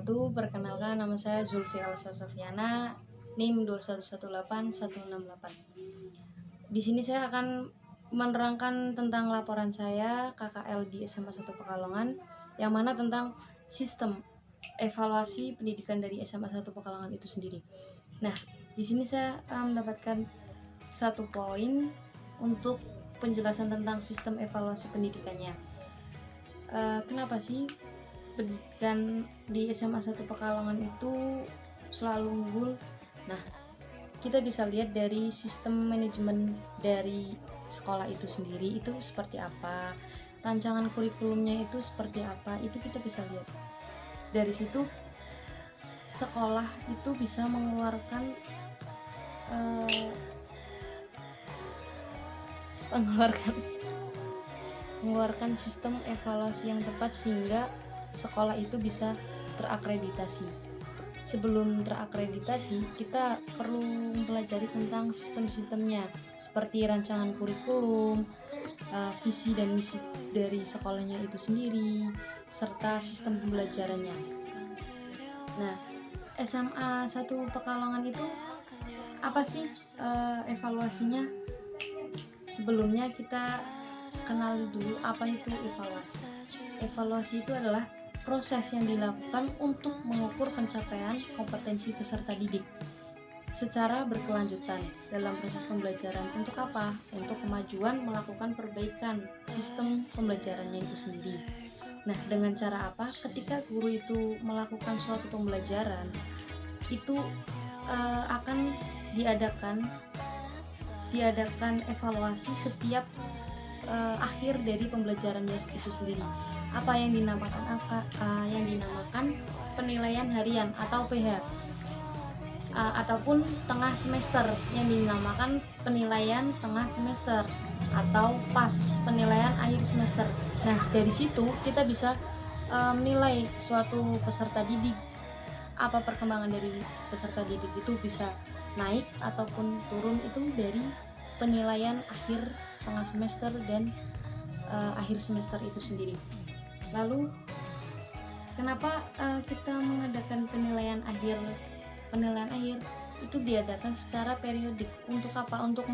wabarakatuh. Perkenalkan, nama saya Zulfi Alsa Sofiana, NIM 2118168. Di sini saya akan menerangkan tentang laporan saya KKL di SMA 1 Pekalongan, yang mana tentang sistem evaluasi pendidikan dari SMA 1 Pekalongan itu sendiri. Nah, di sini saya mendapatkan satu poin untuk penjelasan tentang sistem evaluasi pendidikannya. Kenapa sih pendidikan di SMA 1 Pekalongan itu selalu unggul? Nah, kita bisa lihat dari sistem manajemen dari sekolah itu sendiri itu seperti apa, rancangan kurikulumnya itu seperti apa, itu kita bisa lihat. Dari situ sekolah itu bisa mengeluarkan mengeluarkan sistem evaluasi yang tepat sehingga sekolah itu bisa terakreditasi. Sebelum terakreditasi, kita perlu mempelajari tentang sistem-sistemnya, seperti rancangan kurikulum, visi dan misi dari sekolahnya itu sendiri, serta sistem pembelajarannya. Nah, SMA 1 Pekalongan itu apa sih evaluasinya? Sebelumnya kita kenal dulu apa itu evaluasi. Evaluasi itu adalah proses yang dilakukan untuk mengukur pencapaian kompetensi peserta didik secara berkelanjutan dalam proses pembelajaran. Untuk apa? Untuk kemajuan melakukan perbaikan sistem pembelajarannya itu sendiri. Nah, dengan cara apa? Ketika guru itu melakukan suatu pembelajaran, itu akan diadakan evaluasi setiap akhir dari pembelajarannya itu sendiri. Apa yang dinamakan penilaian harian atau PH, ataupun tengah semester yang dinamakan penilaian tengah semester atau pas penilaian akhir semester. Nah, dari situ kita bisa menilai suatu peserta didik, apa perkembangan dari peserta didik itu bisa naik ataupun turun, itu dari penilaian akhir tengah semester dan akhir semester itu sendiri. Lalu kenapa kita mengadakan penilaian akhir itu diadakan secara periodik? Untuk apa? Untuk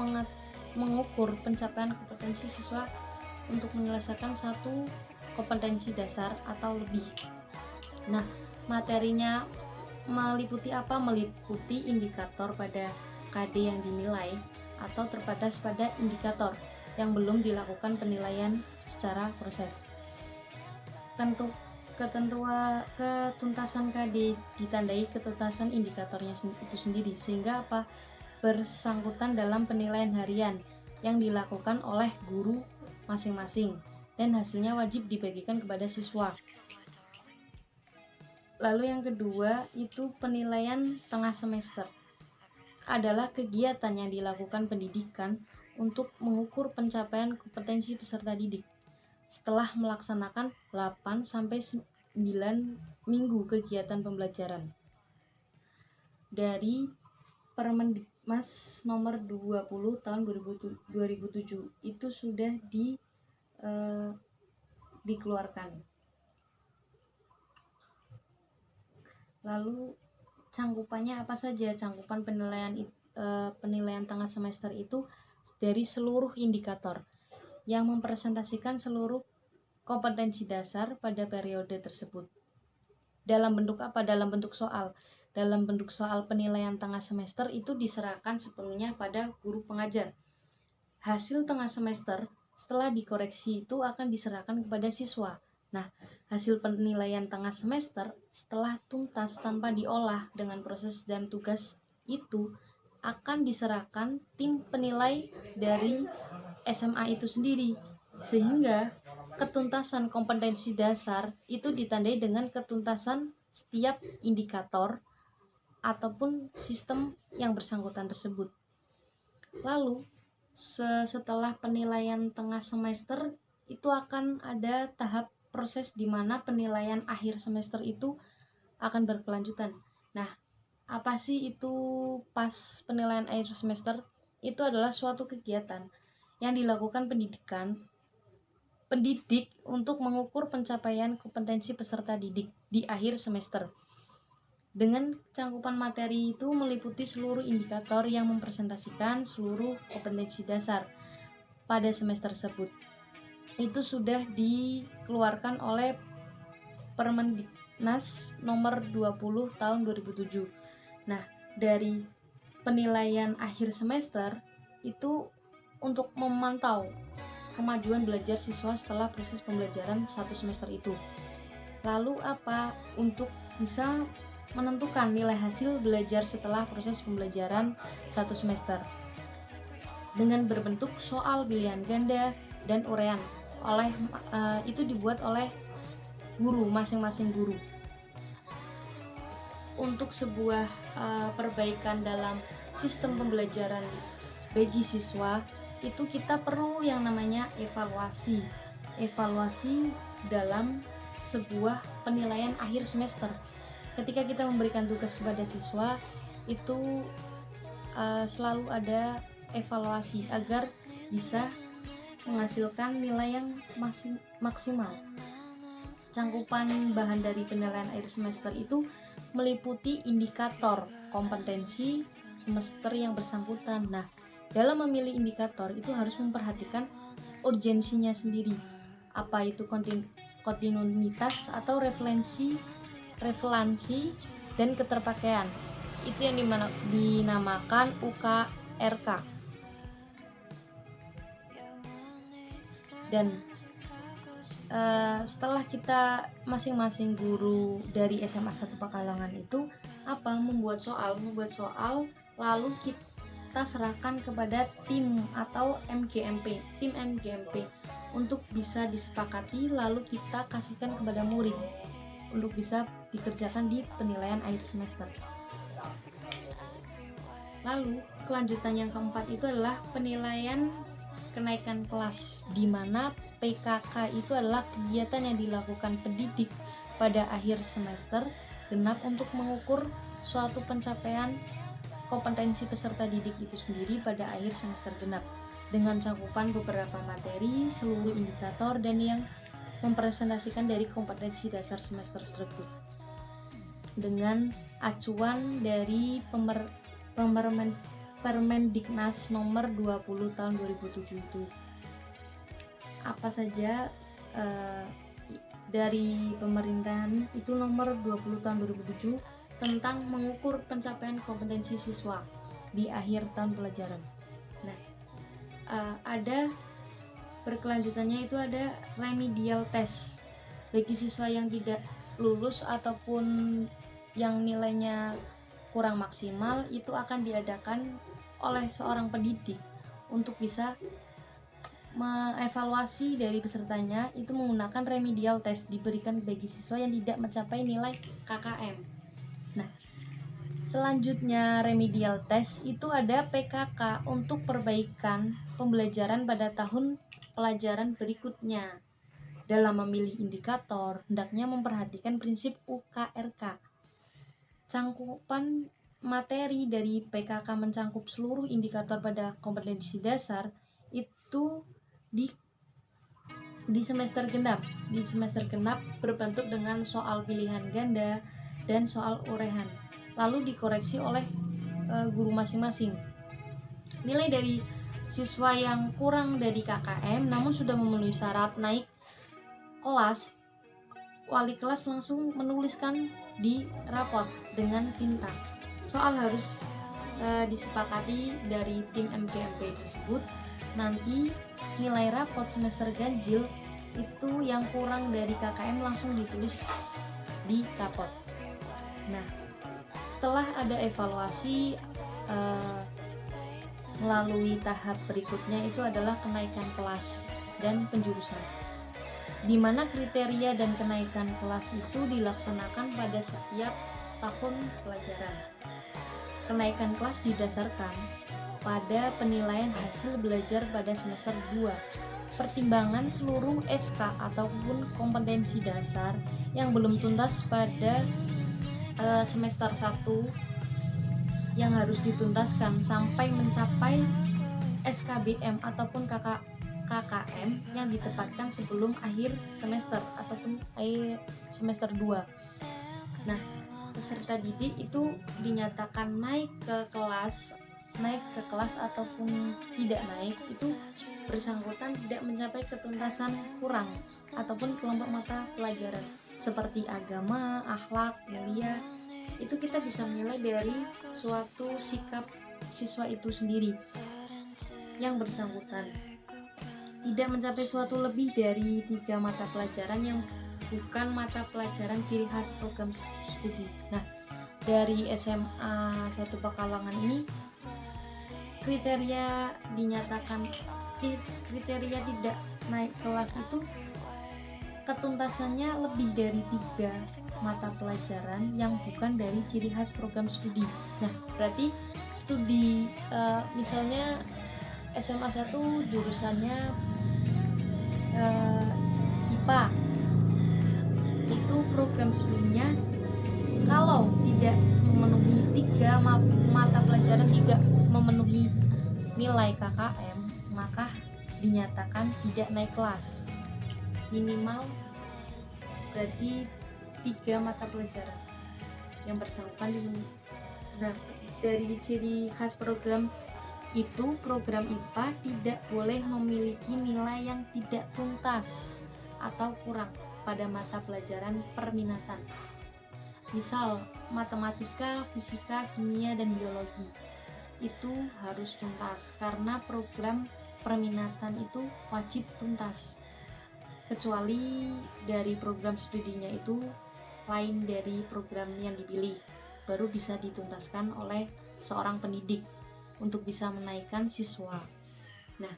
mengukur pencapaian kompetensi siswa untuk menyelesaikan satu kompetensi dasar atau lebih. Nah, materinya meliputi apa? Meliputi indikator pada KD yang dinilai atau terbatas pada indikator yang belum dilakukan penilaian secara proses. Ketuntasan KD ditandai ketuntasan indikatornya itu sendiri, sehingga apa? Bersangkutan dalam penilaian harian yang dilakukan oleh guru masing-masing dan hasilnya wajib dibagikan kepada siswa. Lalu yang kedua itu penilaian tengah semester, adalah kegiatan yang dilakukan pendidikan untuk mengukur pencapaian kompetensi peserta didik setelah melaksanakan 8-9 minggu kegiatan pembelajaran. Dari Permendikmas nomor 20 tahun 2007 itu sudah dikeluarkan. Lalu cangkupannya apa saja? Cangkupan penilaian tengah semester itu dari seluruh indikator yang mempresentasikan seluruh kompetensi dasar pada periode tersebut. Dalam bentuk apa? Dalam bentuk soal. Dalam bentuk soal penilaian tengah semester itu diserahkan sepenuhnya pada guru pengajar. Hasil tengah semester setelah dikoreksi itu akan diserahkan kepada siswa. Nah, hasil penilaian tengah semester setelah tuntas tanpa diolah dengan proses dan tugas itu akan diserahkan tim penilai dari SMA itu sendiri, sehingga ketuntasan kompetensi dasar itu ditandai dengan ketuntasan setiap indikator ataupun sistem yang bersangkutan tersebut. Lalu setelah penilaian tengah semester itu akan ada tahap proses di mana penilaian akhir semester itu akan berkelanjutan. Nah, apa sih itu pas penilaian akhir semester? Itu adalah suatu kegiatan yang dilakukan pendidik untuk mengukur pencapaian kompetensi peserta didik di akhir semester. Dengan cangkupan materi itu meliputi seluruh indikator yang mempresentasikan seluruh kompetensi dasar pada semester tersebut. Itu sudah dikeluarkan oleh Permendiknas nomor 20 tahun 2007. Nah, dari penilaian akhir semester itu untuk memantau kemajuan belajar siswa setelah proses pembelajaran satu semester itu. Lalu apa? Untuk bisa menentukan nilai hasil belajar setelah proses pembelajaran satu semester dengan berbentuk soal pilihan ganda dan urean itu dibuat oleh guru, masing-masing guru. Untuk sebuah perbaikan dalam sistem pembelajaran bagi siswa itu kita perlu yang namanya evaluasi dalam sebuah penilaian akhir semester. Ketika kita memberikan tugas kepada siswa itu selalu ada evaluasi agar bisa menghasilkan nilai yang maksimal. Cangkupan bahan dari penilaian akhir semester itu meliputi indikator kompetensi semester yang bersangkutan. Nah, dalam memilih indikator itu harus memperhatikan urgensinya sendiri. Apa itu kontinuitas atau referensi dan keterpakaian. Itu yang dinamakan UKRK. Dan setelah kita masing-masing guru dari SMA 1 Pekalongan itu membuat soal lalu kita serahkan kepada tim atau tim MGMP untuk bisa disepakati, lalu kita kasihkan kepada murid untuk bisa dikerjakan di penilaian akhir semester. Lalu kelanjutan yang keempat itu adalah penilaian kenaikan kelas, di mana PKK itu adalah kegiatan yang dilakukan pendidik pada akhir semester genap untuk mengukur suatu pencapaian kompetensi peserta didik itu sendiri pada akhir semester genap dengan cakupan beberapa materi, seluruh indikator, dan yang mempresentasikan dari kompetensi dasar semester tersebut dengan acuan dari Permendiknas nomor 20 tahun 2007 itu. Apa saja dari pemerintahan itu nomor 20 tahun 2007 tentang mengukur pencapaian kompetensi siswa di akhir tahun pelajaran. Nah, ada berkelanjutannya itu ada remedial test bagi siswa yang tidak lulus ataupun yang nilainya kurang maksimal, itu akan diadakan oleh seorang pendidik untuk bisa mengevaluasi dari pesertanya itu menggunakan remedial test diberikan bagi siswa yang tidak mencapai nilai KKM. Nah, selanjutnya remedial test itu ada PKK untuk perbaikan pembelajaran pada tahun pelajaran berikutnya. Dalam memilih indikator, hendaknya memperhatikan prinsip UKRK. Cangkupan materi dari PKK mencangkup seluruh indikator pada kompetensi dasar itu di semester genap. Di semester genap berbentuk dengan soal pilihan ganda dan soal urehan. Lalu dikoreksi oleh guru masing-masing. Nilai dari siswa yang kurang dari KKM namun sudah memenuhi syarat naik kelas, wali kelas langsung menuliskan di raport dengan tinta. Soal harus disepakati dari tim MGMP tersebut. Nanti nilai raport semester ganjil itu yang kurang dari KKM langsung ditulis di raport. Nah, setelah ada evaluasi melalui tahap berikutnya itu adalah kenaikan kelas dan penjurusan, di mana kriteria dan kenaikan kelas itu dilaksanakan pada setiap tahun pelajaran. Kenaikan kelas didasarkan pada penilaian hasil belajar pada semester 2, pertimbangan seluruh SK ataupun kompetensi dasar yang belum tuntas pada semester 1 yang harus dituntaskan sampai mencapai SKBM ataupun KKM yang ditempatkan sebelum akhir semester ataupun akhir semester 2. Nah, peserta didik itu dinyatakan naik ke kelas ataupun tidak naik, itu bersangkutan tidak mencapai ketuntasan kurang ataupun kelompok mata pelajaran seperti agama, akhlak, mulia. Itu kita bisa menilai dari suatu sikap siswa itu sendiri. Yang bersangkutan tidak mencapai suatu lebih dari 3 mata pelajaran yang bukan mata pelajaran ciri khas program studi. Nah, dari SMA 1 Pekalongan ini kriteria tidak naik kelas itu ketuntasannya lebih dari 3 mata pelajaran yang bukan dari ciri khas program studi. Nah, berarti studi misalnya SMA 1 jurusannya IPA, itu program studinya kalau tidak memenuhi 3 mata pelajaran, tidak memenuhi nilai KKM, maka dinyatakan tidak naik kelas. Minimal berarti 3 mata pelajaran yang bersangkutan. Nah, dari ciri khas program itu, program IPA tidak boleh memiliki nilai yang tidak tuntas atau kurang pada mata pelajaran perminatan. Misal matematika, fisika, kimia, dan biologi itu harus tuntas karena program perminatan itu wajib tuntas, kecuali dari program studinya itu lain dari program yang dipilih, baru bisa dituntaskan oleh seorang pendidik untuk bisa menaikkan siswa. Nah,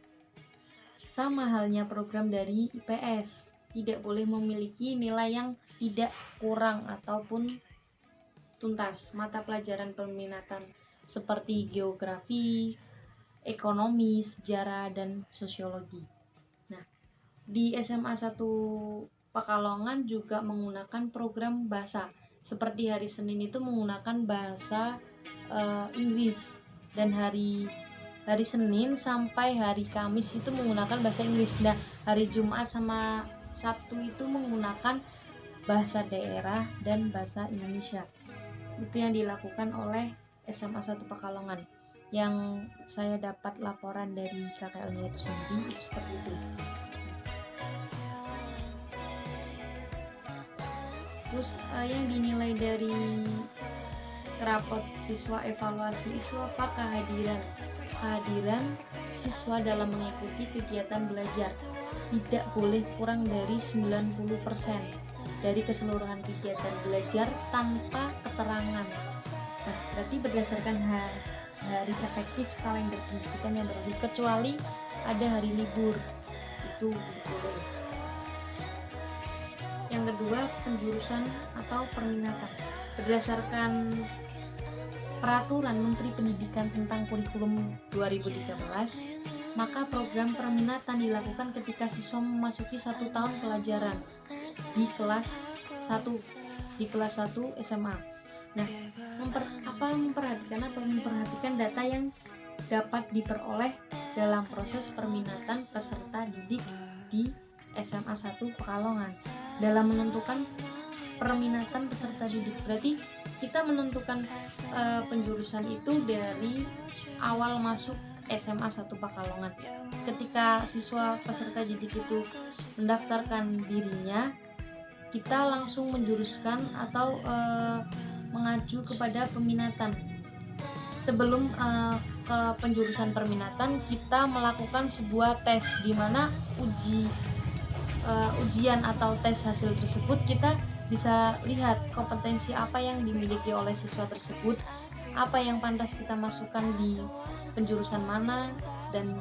sama halnya program dari IPS, tidak boleh memiliki nilai yang tidak kurang ataupun tuntas mata pelajaran peminatan seperti geografi, ekonomi, sejarah, dan sosiologi. Nah, di SMA 1 Pekalongan juga menggunakan program bahasa. Seperti hari Senin itu menggunakan bahasa Inggris, dan hari Senin sampai hari Kamis itu menggunakan bahasa Inggris. Nah, hari Jumat sama Sabtu itu menggunakan bahasa daerah dan bahasa Indonesia. Itu yang dilakukan oleh SMA 1 Pekalongan. Yang saya dapat laporan dari KKL-nya itu sendiri seperti itu. Terus yang dinilai dari rapot siswa evaluasi itu apa? Kehadiran siswa dalam mengikuti kegiatan belajar tidak boleh kurang dari 90% dari keseluruhan kegiatan belajar tanpa keterangan. Nah, berarti berdasarkan hari efektif kalender pendidikan yang berlaku, kecuali ada hari libur, itu boleh. Yang kedua, penjurusan atau perminatan. Berdasarkan Peraturan Menteri Pendidikan tentang Kurikulum 2013, maka program perminatan dilakukan ketika siswa memasuki 1 tahun pelajaran di kelas 1 SMA. Nah, memperhatikan data yang dapat diperoleh dalam proses perminatan peserta didik di SMA 1 Pekalongan. Dalam menentukan perminatan peserta didik, berarti kita menentukan penjurusan itu dari awal masuk SMA 1 Pekalongan. Ketika siswa peserta didik itu mendaftarkan dirinya, kita langsung menjuruskan atau mengacu kepada peminatan. Sebelum ke penjurusan perminatan, kita melakukan sebuah tes di mana ujian atau tes hasil tersebut kita bisa lihat kompetensi apa yang dimiliki oleh siswa tersebut, apa yang pantas kita masukkan di penjurusan mana, dan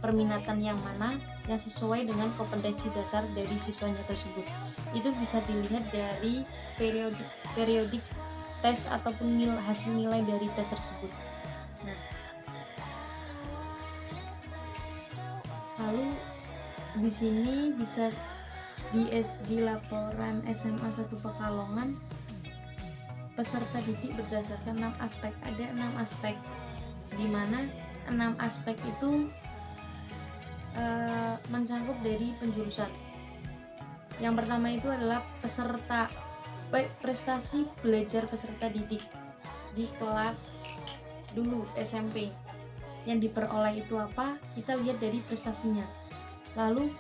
perminatan yang mana yang sesuai dengan kompetensi dasar dari siswanya tersebut. Itu bisa dilihat dari periodik tes ataupun hasil nilai dari tes tersebut. Nah, lalu di sini bisa di laporan SMA 1 Pekalongan, peserta didik berdasarkan 6 aspek. Ada 6 aspek, di mana 6 aspek itu mencangkup dari penjurusan. Yang pertama itu adalah peserta Baik, prestasi belajar peserta didik di kelas dulu SMP yang diperoleh itu apa? Kita lihat dari prestasinya. Lalu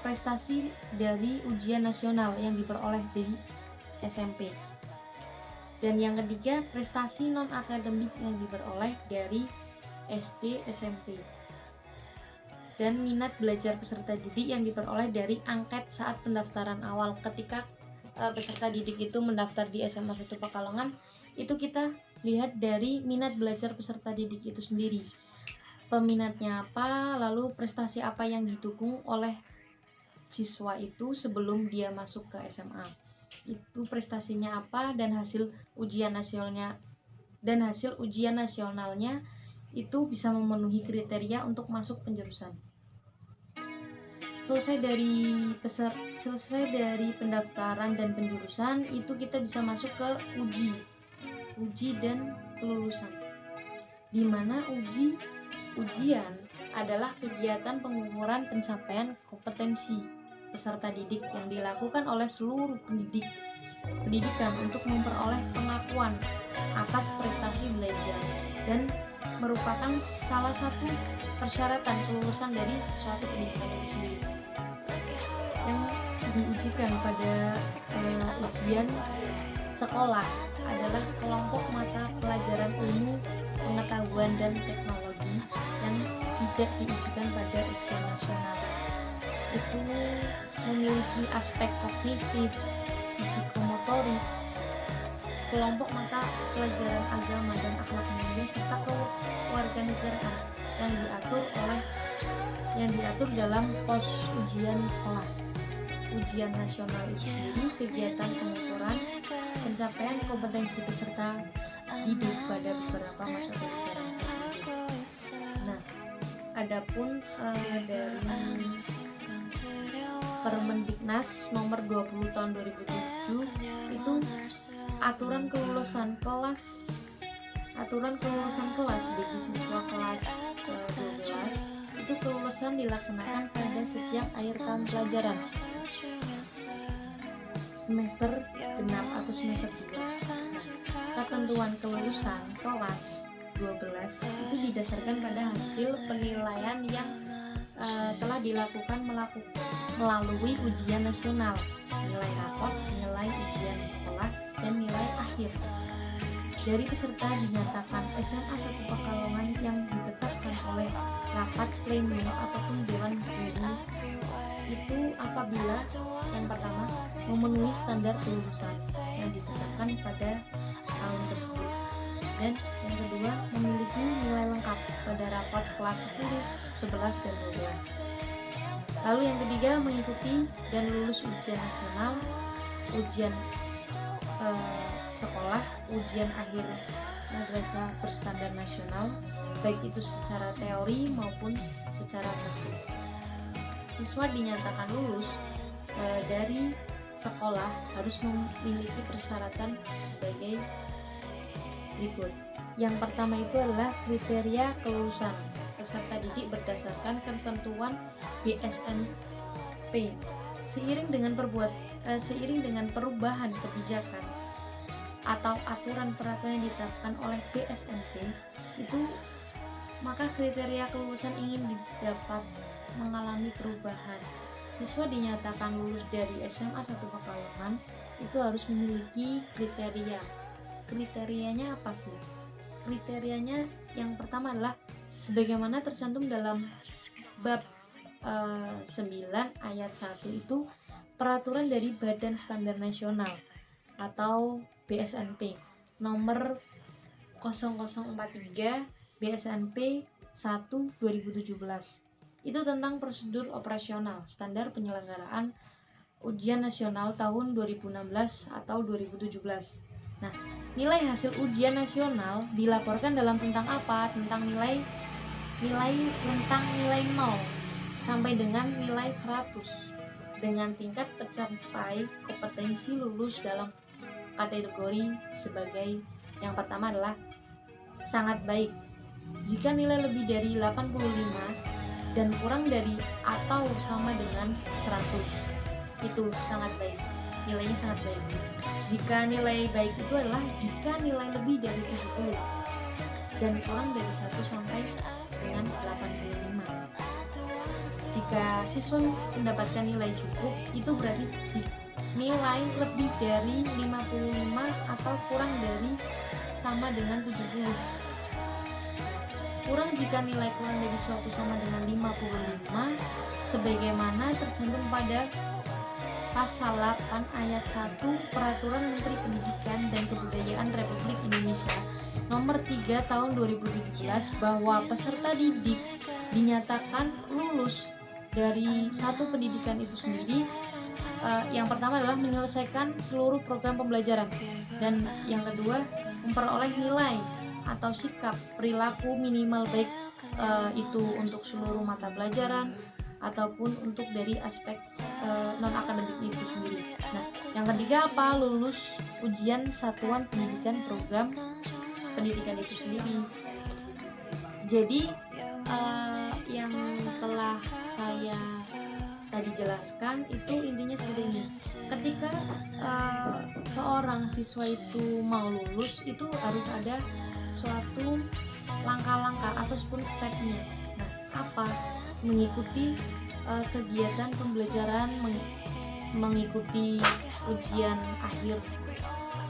prestasi dari ujian nasional yang diperoleh di SMP. Dan yang ketiga, prestasi non akademik yang diperoleh dari SD, SMP. Dan minat belajar peserta didik yang diperoleh dari angket saat pendaftaran awal. Ketika peserta didik itu mendaftar di SMA 1 Pekalongan, itu kita lihat dari minat belajar peserta didik itu sendiri. Peminatnya apa, lalu prestasi apa yang didukung oleh siswa itu sebelum dia masuk ke SMA. Itu prestasinya apa, dan hasil ujian nasionalnya itu bisa memenuhi kriteria untuk masuk penjurusan. Selesai dari pendaftaran dan penjurusan, itu kita bisa masuk ke uji dan kelulusan, di mana ujian adalah kegiatan pengukuran pencapaian kompetensi peserta didik yang dilakukan oleh seluruh pendidikan untuk memperoleh pengakuan atas prestasi belajar, dan merupakan salah satu persyaratan kelulusan dari suatu pendidikan itu sendiri. Yang diujikan pada ujian sekolah adalah kelompok mata pelajaran ilmu, pengetahuan, dan teknologi yang tidak diujikan pada ujian nasional. Itu memiliki aspek kognitif, psikomotorik, kelompok mata pelajaran agama dan akhlak mulia, serta kewarganegaraan yang diatur dalam pos ujian sekolah. Ujian nasional itu sendiri kegiatan pengukuran pencapaian kompetensi peserta didik pada beberapa mata pelajaran. Nah, adapun dari Permendiknas nomor 20 tahun 2007 itu aturan kelulusan kelas bagi siswa kelas 12 itu kelulusan dilaksanakan pada setiap akhir tahun pelajaran semester genap atau semester 2. Ketentuan kelulusan kelas 12 itu didasarkan pada hasil penilaian yang telah dilakukan melalui ujian nasional, nilai rapot, nilai ujian sekolah, dan nilai akhir. Dari peserta dinyatakan SMA 1 Pekalongan yang ditetapkan oleh rapat pleno ataupun dewan guru itu apabila yang pertama memenuhi standar kelulusan yang ditetapkan pada tahun tersebut, dan yang kedua memiliki nilai lengkap pada rapat kelas 10, 11, dan 12. Lalu yang ketiga mengikuti dan lulus ujian nasional, ujian sekolah, ujian akhir madrasah berstandar nasional, baik itu secara teori maupun secara praktis. Siswa dinyatakan lulus dari sekolah harus memiliki persyaratan sebagai berikut. Yang pertama itu adalah kriteria kelulusan peserta didik berdasarkan ketentuan BSNP. Seiring dengan perubahan kebijakan atau aturan-peraturan yang ditetapkan oleh BSNP itu, maka kriteria kelulusan ingin didapat mengalami perubahan. Siswa dinyatakan lulus dari SMA 1 Pekalongan itu harus memiliki kriteria. Kriterianya apa sih? Kriterianya yang pertama adalah sebagaimana tercantum dalam bab 9 ayat 1 itu peraturan dari Badan Standar Nasional atau BSNP nomor 0043 BSNP 1 2017. Itu tentang prosedur operasional standar penyelenggaraan ujian nasional tahun 2016 atau 2017. Nah, nilai hasil ujian nasional dilaporkan dalam tentang apa? Tentang nilai rentang nilai 0 sampai dengan nilai 100 dengan tingkat tercapai kompetensi lulus dalam kategori sebagai yang pertama adalah sangat baik. Jika nilai lebih dari 85 dan kurang dari atau sama dengan 100 itu sangat baik. nilainya sangat baik. Jika nilai baik itu adalah jika nilai lebih dari 70 dan kurang dari 1 sampai dengan 85. Jika siswa mendapatkan nilai cukup, itu berarti nilai lebih dari 55 atau kurang dari sama dengan 70. Kurang jika nilai kurang dari suatu sama dengan 55 sebagaimana tercantum pada Pasal 8 Ayat 1 Peraturan Menteri Pendidikan dan Kebudayaan Republik Indonesia Nomor 3 Tahun 2017 bahwa peserta didik dinyatakan lulus dari satu pendidikan itu sendiri. Yang pertama adalah menyelesaikan seluruh program pembelajaran, dan yang kedua memperoleh nilai atau sikap perilaku minimal baik itu untuk seluruh mata pelajaran ataupun untuk dari aspek non akademik itu sendiri. Nah, yang ketiga apa? Lulus ujian satuan pendidikan program pendidikan itu sendiri. Jadi yang telah saya tadi jelaskan itu intinya seperti ini. Ketika seorang siswa itu mau lulus, itu harus ada suatu langkah-langkah ataupun stepnya. Nah, apa? Mengikuti kegiatan pembelajaran, mengikuti ujian akhir,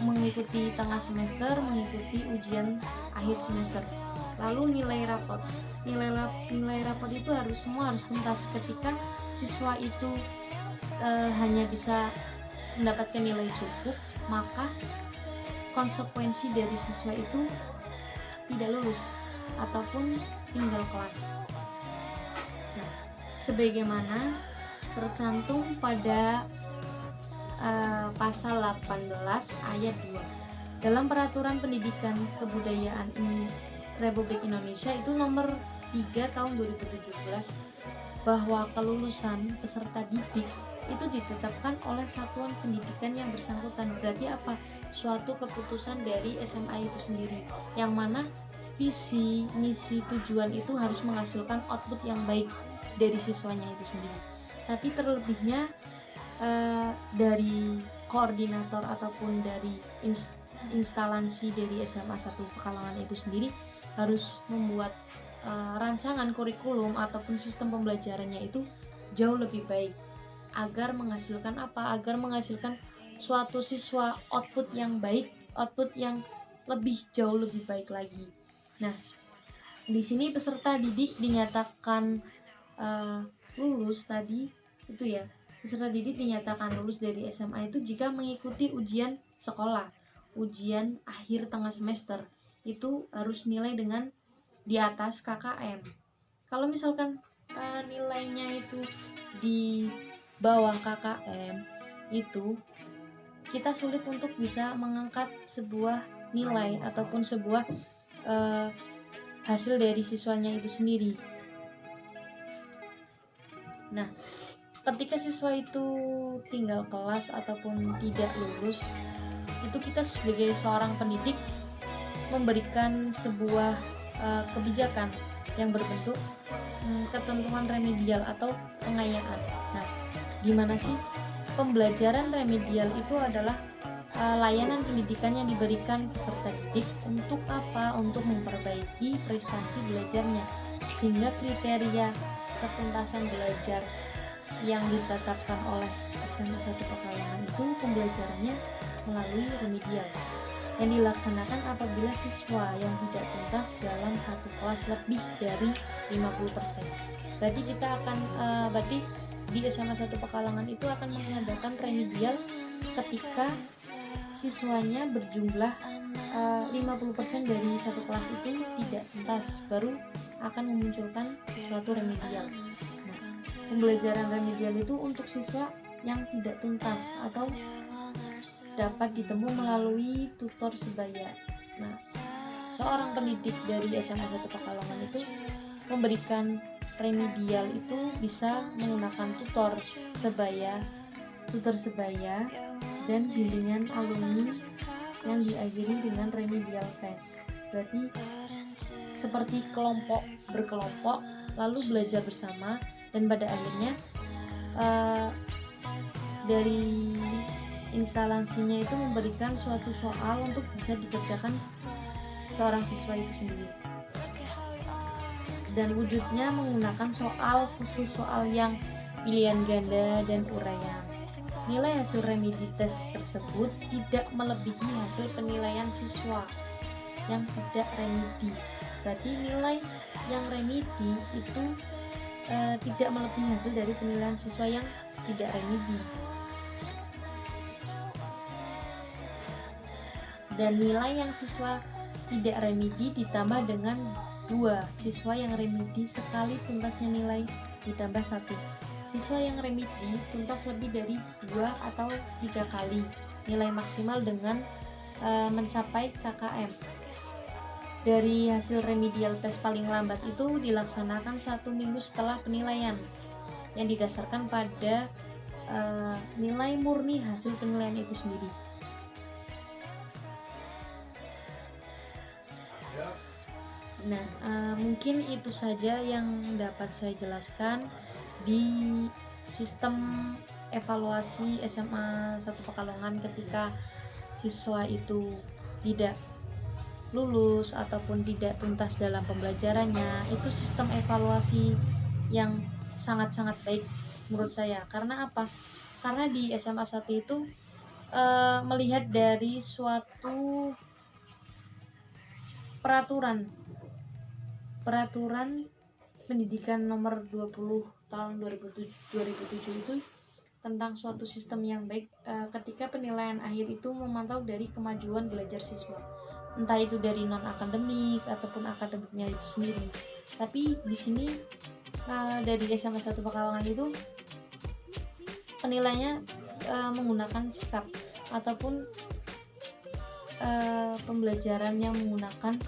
mengikuti tengah semester, mengikuti ujian akhir semester. Lalu nilai rapot. Nilai rapot itu semua harus tuntas. Ketika siswa itu hanya bisa mendapatkan nilai cukup, maka konsekuensi dari siswa itu tidak lulus ataupun tinggal kelas. Nah, sebagaimana tercantum pada Pasal 18 Ayat 2 dalam Peraturan Pendidikan Kebudayaan Republik Indonesia itu nomor 3 tahun 2017 bahwa kelulusan peserta didik itu ditetapkan oleh satuan pendidikan yang bersangkutan. Berarti apa? Suatu keputusan dari SMA itu sendiri, yang mana visi, misi, tujuan itu harus menghasilkan output yang baik dari siswanya itu sendiri. Tapi terlebihnya dari koordinator ataupun dari instalasi dari SMA 1 Pekalongan itu sendiri harus membuat rancangan kurikulum ataupun sistem pembelajarannya itu jauh lebih baik agar menghasilkan apa? Agar menghasilkan suatu siswa output yang baik, output yang jauh lebih baik lagi. Nah, di sini peserta didik dinyatakan lulus tadi itu ya. Peserta didik dinyatakan lulus dari SMA itu jika mengikuti ujian sekolah, ujian akhir tengah semester itu harus nilai dengan di atas KKM. Kalau misalkan nilainya itu di bawah KKM, itu kita sulit untuk bisa mengangkat sebuah nilai ataupun sebuah hasil dari siswanya itu sendiri. Nah, ketika siswa itu tinggal kelas ataupun tidak lulus, itu kita sebagai seorang pendidik memberikan sebuah kebijakan yang berbentuk ketentuan remedial atau pengayaan. Nah, gimana sih pembelajaran remedial itu adalah layanan pendidikan yang diberikan peserta didik untuk apa? Untuk memperbaiki prestasi belajarnya, sehingga kriteria ketuntasan belajar yang ditetapkan oleh SMA 1 Pekalongan itu pembelajarannya melalui remedial yang dilaksanakan apabila siswa yang tidak tuntas dalam satu kelas lebih dari 50%. Berarti kita akan berarti di SMA 1 Pekalongan itu akan mengadakan remedial ketika siswanya berjumlah 50% dari satu kelas itu tidak tuntas, baru akan memunculkan suatu remedial. Nah, pembelajaran remedial itu untuk siswa yang tidak tuntas atau dapat ditempuh melalui tutor sebaya. Nah, seorang pendidik dari SMA 1 Pekalongan itu memberikan remedial itu bisa menggunakan tutor sebaya, dan bimbingan alumni yang diakhiri dengan remedial test. Berarti seperti berkelompok lalu belajar bersama, dan pada akhirnya dari instalasinya itu memberikan suatu soal untuk bisa dikerjakan seorang siswa itu sendiri, dan wujudnya menggunakan soal khusus, soal yang pilihan ganda dan uraian. Nilai hasil remedi tes tersebut tidak melebihi hasil penilaian siswa yang tidak remedi. Berarti nilai yang remedi itu tidak melebihi hasil dari penilaian siswa yang tidak remedi. Dan nilai yang siswa tidak remedi ditambah dengan 2 siswa yang remedi sekali tuntasnya nilai ditambah 1 siswa yang remedi tuntas lebih dari 2 atau 3 kali nilai maksimal dengan mencapai KKM. Dari hasil remedial tes paling lambat itu dilaksanakan 1 minggu setelah penilaian yang didasarkan pada nilai murni hasil penilaian itu sendiri. Nah, mungkin itu saja yang dapat saya jelaskan di sistem evaluasi SMA 1 Pekalongan ketika siswa itu tidak lulus ataupun tidak tuntas dalam pembelajarannya. Itu sistem evaluasi yang sangat-sangat baik menurut saya. Karena apa? Karena di SMA 1 itu melihat dari suatu peraturan pendidikan nomor 20 tahun 2007 itu tentang suatu sistem yang baik ketika penilaian akhir itu memantau dari kemajuan belajar siswa, entah itu dari non akademik ataupun akademiknya itu sendiri. Tapi di sini dari SMA 1 Pekalongan itu penilaiannya menggunakan sikap ataupun pembelajaran yang menggunakan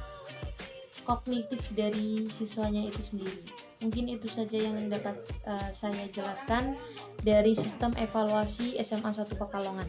kognitif dari siswanya itu sendiri. Mungkin itu saja yang dapat saya jelaskan dari sistem evaluasi SMA 1 Pekalongan.